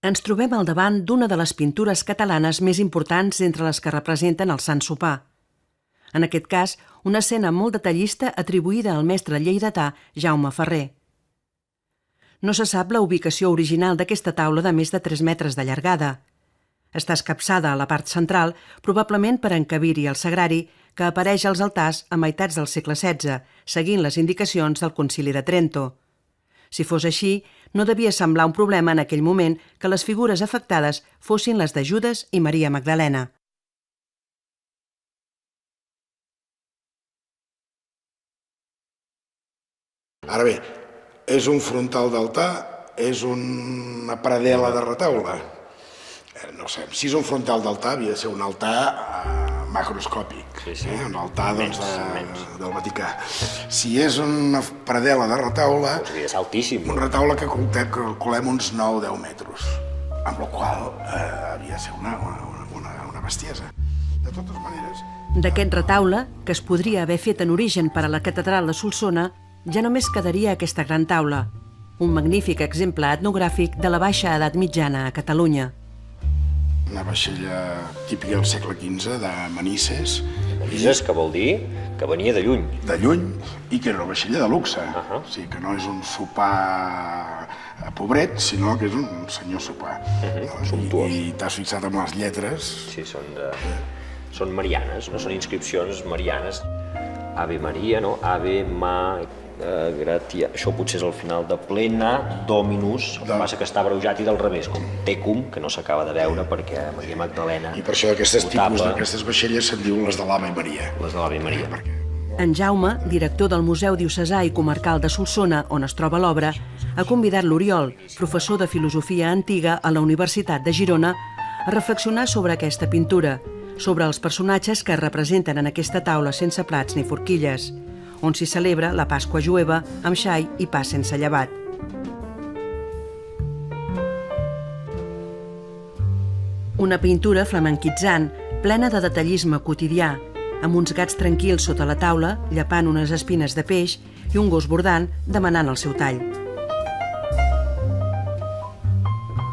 Ens trobem al davant d'una de les pintures catalanes més importants entre les que representen el Sant Sopar. En aquest cas, una escena molt detallista atribuïda al mestre lleidatà Jaume Ferrer. No se sap la ubicació original d'aquesta taula de més de 3 metres de llargada. Està escapçada a la part central, probablement per encabir-hi el sagrari, que apareix als altars a meitats del segle XVI, seguint les indicacions del Concili de Trento. Si fos així, no devia semblar un problema en aquell moment que les figures afectades fossin les de Judes i Maria Magdalena. Ara bé, és un frontal d'altar, és una predel·la de retaule. No sé, si és un frontal d'altar, havia de ser un altar macroscòpic, un altar del Vaticà. Si és una predel·la de retaule, un retaule que calculem uns 9-10 metres, amb la qual havia de ser una bestiesa. De totes maneres... D'aquest retaule, que es podria haver fet en origen per a la catedral de Solsona, ja només quedaria aquesta gran taula, un magnífic exemple etnogràfic de la baixa edat mitjana a Catalunya. Una vaixella típica del segle XV, de Manises. Manises, que vol dir que venia de lluny. De lluny, i que era una vaixella de luxe. O sigui, que no és un sopar pobret, sinó que és un senyor sopar. Sumptuós. I t'has fixat en les lletres. Sí, són marianes, no són inscripcions marianes. Ave Maria, no? Ave Gratia. Això potser és el final de Plena Dominus, el que passa que està abreujat i del revés, com Tecum, que no s'acaba de veure perquè Maria Magdalena... I per això aquestes tipus d'aquestes vaixelles se'n diuen les de l'Ave Maria. Les de l'Ave Maria. En Jaume, director del Museu Diocesà i Comarcal de Solsona, on es troba l'obra, ha convidat l'Oriol, professor de filosofia antiga a la Universitat de Girona, a reflexionar sobre aquesta pintura, sobre els personatges que es representen en aquesta taula sense plats ni forquilles, on s'hi celebra la Pasqua jueva amb xai i pa sense llevat. Una pintura flamenquitzant, plena de detallisme quotidià, amb uns gats tranquils sota la taula, llepant unes espines de peix i un gos bordant demanant el seu tall.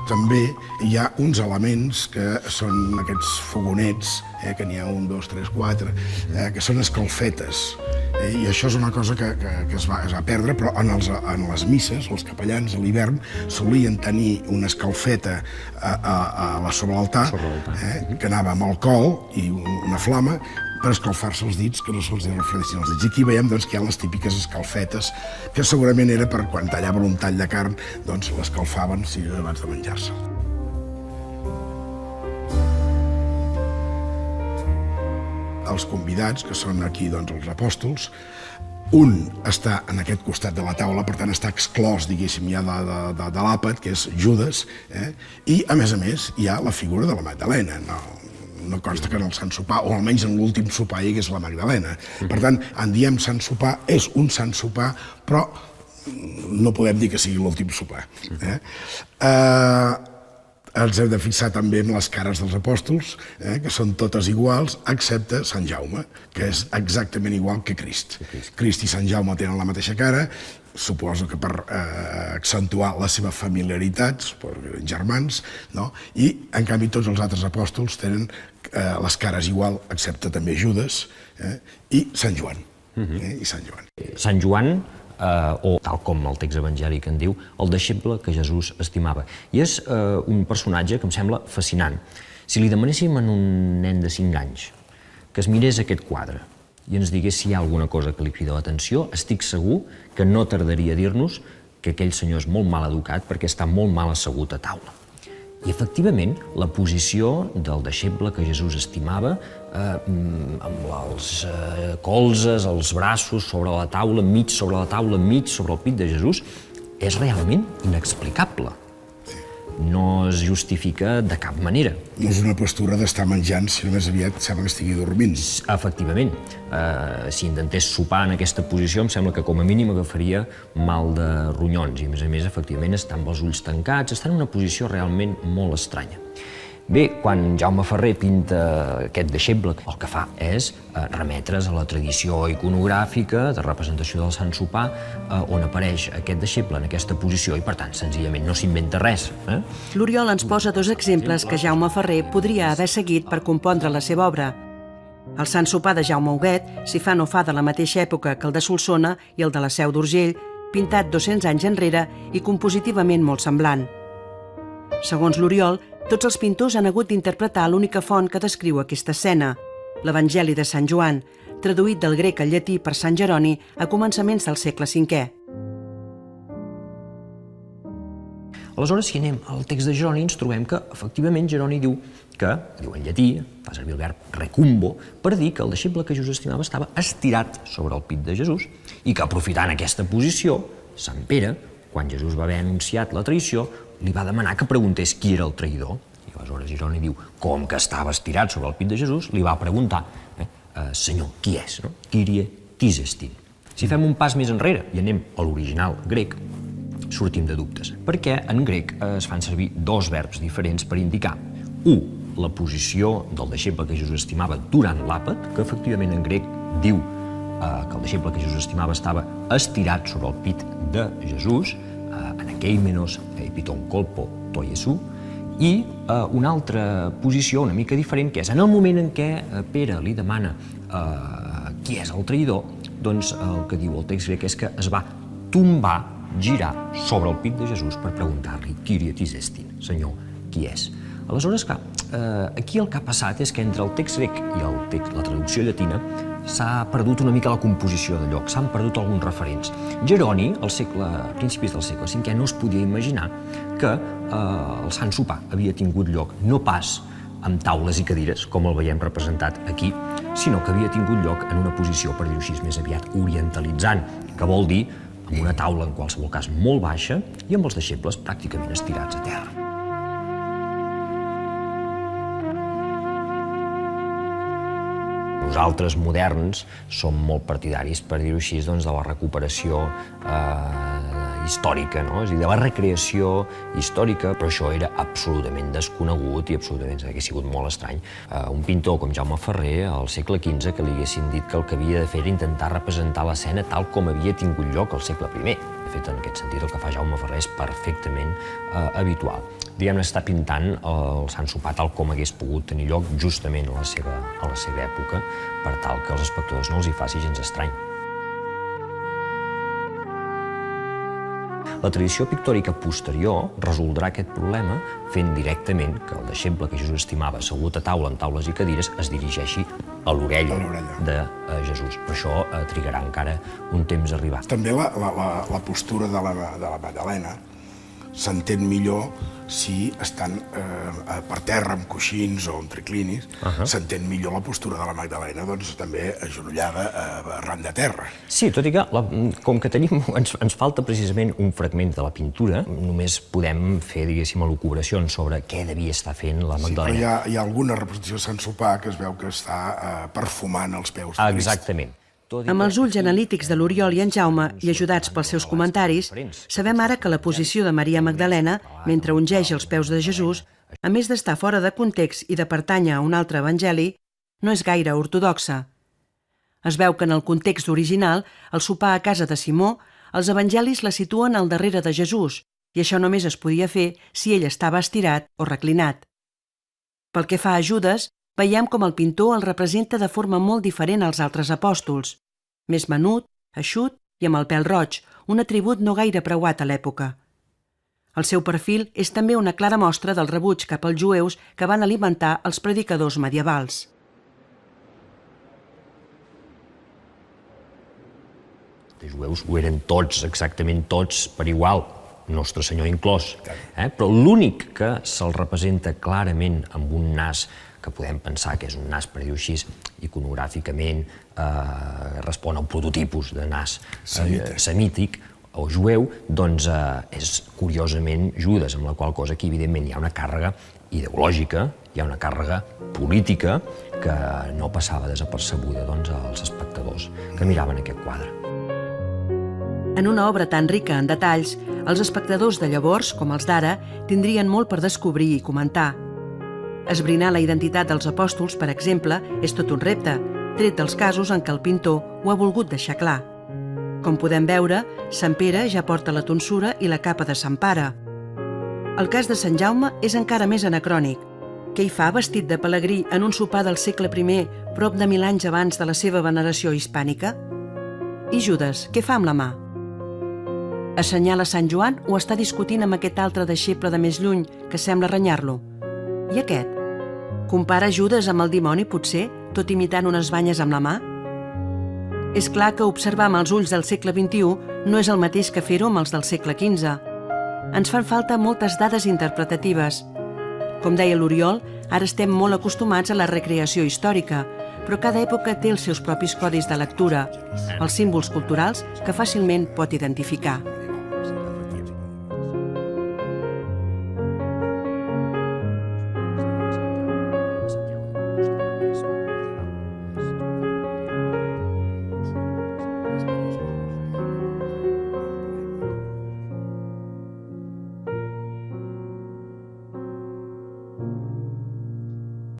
També hi ha uns elements que són aquests fogonets, que n'hi ha 1, 2, 3, 4, que són escalfetes. I això és una cosa que es va perdre, però en les misses, els capellans a l'hivern solien tenir una escalfeta sobre l'altar, que anava amb alcohol i una flama, per escalfar-se els dits, que no se'ls refredessin els dits. I aquí veiem que hi ha les típiques escalfetes, que segurament era per quan tallaven un tall de carn, doncs l'escalfaven abans de menjar-se. Els convidats, que són aquí els apòstols, un està en aquest costat de la taula, per tant està exclòs, diguéssim, ja de l'àpat, que és Judes, i, a més, hi ha la figura de la Magdalena. No consta que en el Sant Sopar, o almenys en l'últim sopar, hi hagués la Magdalena. Per tant, en diem Sant Sopar, és un Sant Sopar, però no podem dir que sigui l'últim sopar. Ens hem de fixar també en les cares dels apòstols, que són totes iguals, excepte Sant Jaume, que és exactament igual que Crist. Crist i Sant Jaume tenen la mateixa cara, suposo que per accentuar la seva familiaritat, germans, i en canvi tots els altres apòstols tenen les cares igual, excepte també Judes i Sant Joan. Sant Joan, o tal com el text evangèlic en diu, el deixeble que Jesús estimava. I és un personatge que em sembla fascinant. Si li demanéssim a un nen de 5 anys que es mirés aquest quadre i ens digués si hi ha alguna cosa que li crida l'atenció, estic segur que no tardaria a dir-nos que aquell senyor és molt mal educat perquè està molt mal assegut a taula. I, efectivament, la posició del deixeble que Jesús estimava, amb els colzes, els braços sobre la taula, mig sobre la taula, mig sobre el pit de Jesús, és realment inexplicable. No es justifica de cap manera. No és una postura d'estar menjant, sinó més aviat sembla que estigui dormint. Efectivament. Si intentés sopar en aquesta posició, em sembla que com a mínim agafaria mal de ronyons. I a més, efectivament, està amb els ulls tancats, està en una posició realment molt estranya. Bé, quan Jaume Ferrer pinta aquest deixeble, el que fa és remetre's a la tradició iconogràfica de representació del Sant Sopar, on apareix aquest deixeble en aquesta posició i, per tant, senzillament no s'inventa res. L'Oriol ens posa dos exemples que Jaume Ferrer podria haver seguit per compondre la seva obra. El Sant Sopar de Jaume Huguet, si fa no fa de la mateixa època que el de Solsona i el de la Seu d'Urgell, pintat 200 anys enrere i compositivament molt semblant. Segons l'Oriol, tots els pintors han hagut d'interpretar l'única font que descriu aquesta escena, l'Evangeli de Sant Joan, traduït del grec al llatí per Sant Jeroni a començaments del segle V. Aleshores, si anem al text de Jeroni, ens trobem que, efectivament, Jeroni diu en llatí, fa servir el verb recumbo, per dir que el deixeble que Jesús estimava estava estirat sobre el pit de Jesús i que, aprofitant aquesta posició, Sant Pere, quan Jesús va haver anunciat la traïció, li va demanar que preguntés qui era el traïdor. I aleshores Jeroni diu, com que estava estirat sobre el pit de Jesús, li va preguntar, Senyor, qui és? Kyrie tisestin. Si fem un pas més enrere i anem a l'original grec, sortim de dubtes, perquè en grec es fan servir dos verbs diferents per indicar, la posició del deixeble que Jesús estimava durant l'àpat, que efectivament en grec diu que el deixeble que Jesús estimava estava estirat sobre el pit de Jesús, anakeimenos epiton kolpo to Iesu, i una altra posició una mica diferent, que és en el moment en què Pere li demana qui és el traïdor, doncs el que diu el text grec és que es va tombar, girar sobre el pit de Jesús per preguntar-li Kyrie tisestin, Senyor, qui és? Aleshores, clar, aquí el que ha passat és que entre el text grec i la traducció llatina s'ha perdut una mica la composició de lloc, s'han perdut alguns referents. Jeroni, a principis del segle V, no es podia imaginar que el Sant Sopar havia tingut lloc no pas amb taules i cadires, com el veiem representat aquí, sinó que havia tingut lloc en una posició, per dir-ho així, més aviat orientalitzant, que vol dir amb una taula, en qualsevol cas, molt baixa i amb els deixebles pràcticament estirats a terra. Nosaltres, moderns, som molt partidaris, per dir-ho així, de la recuperació històrica, és a dir, de la recreació històrica, però això era absolutament desconegut i absolutament hauria sigut molt estrany. Un pintor com Jaume Ferrer, al segle XV, que li haguessin dit que el que havia de fer era intentar representar l'escena tal com havia tingut lloc al segle I. De fet, en aquest sentit, el que fa Jaume Ferrer és perfectament habitual. Diguem-ne, està pintant el Sant Sopar tal com hagués pogut tenir lloc justament a la seva època, per tal que als espectadors no els hi faci gens estrany. La tradició pictòrica posterior resoldrà aquest problema fent directament que el deixeble que Jesús estimava assegut a taula amb taules i cadires es dirigeixi a l'orella de Jesús. Per això trigarà encara un temps a arribar. També la postura de la Magdalena s'entén millor si estan per terra amb coixins o amb triclinis, s'entén millor la postura de la Magdalena, doncs també agenollada arran de terra. Sí, tot i que, com que ens falta precisament un fragment de la pintura, només podem fer, diguéssim, elucubracions sobre què devia estar fent la Magdalena. Sí, però hi ha alguna representació de Sant Sopar que es veu que està perfumant els peus de Crist. Exactament. Amb els ulls analítics de l'Oriol i en Jaume, i ajudats pels seus comentaris, sabem ara que la posició de Maria Magdalena, mentre ungeix els peus de Jesús, a més d'estar fora de context i de pertànyer a un altre evangeli, no és gaire ortodoxa. Es veu que en el context original, el sopar a casa de Simó, els evangelis la situen al darrere de Jesús, i això només es podia fer si ell estava estirat o reclinat. Pel que fa a Judes, veiem com el pintor el representa de forma molt diferent als altres apòstols, més menut, eixut i amb el pèl roig, un atribut no gaire preuat a l'època. El seu perfil és també una clara mostra del rebuig cap als jueus que van alimentar els predicadors medievals. Els jueus ho eren tots, exactament tots, per igual, Nostre Senyor inclòs, però l'únic que se'l representa clarament amb un nas que podem pensar que és un nas, per dir-ho així, iconogràficament respon a un prototipus de nas semític o jueu, doncs és curiosament Judes, amb la qual cosa aquí evidentment hi ha una càrrega ideològica, hi ha una càrrega política que no passava desapercebuda als espectadors que miraven aquest quadre. En una obra tan rica en detalls, els espectadors de llavors, com els d'ara, tindrien molt per descobrir i comentar. Esbrinar la identitat dels apòstols, per exemple, és tot un repte, tret dels casos en què el pintor ho ha volgut deixar clar. Com podem veure, Sant Pere ja porta la tonsura i la capa de Sant Pare. El cas de Sant Jaume és encara més anacrònic. Què hi fa vestit de pelegrí en un sopar del segle I, prop de 1000 anys abans de la seva veneració hispànica? I Judes, què fa amb la mà? Assenyala Sant Joan o està discutint amb aquest altre deixeble de més lluny que sembla renyar-lo? I aquest? Compara Judes amb el dimoni, potser, tot imitant unes banyes amb la mà? És clar que observar amb els ulls del segle XXI no és el mateix que fer-ho amb els del segle XV. Ens fan falta moltes dades interpretatives. Com deia l'Oriol, ara estem molt acostumats a la recreació històrica, però cada època té els seus propis codis de lectura, els símbols culturals que fàcilment pot identificar.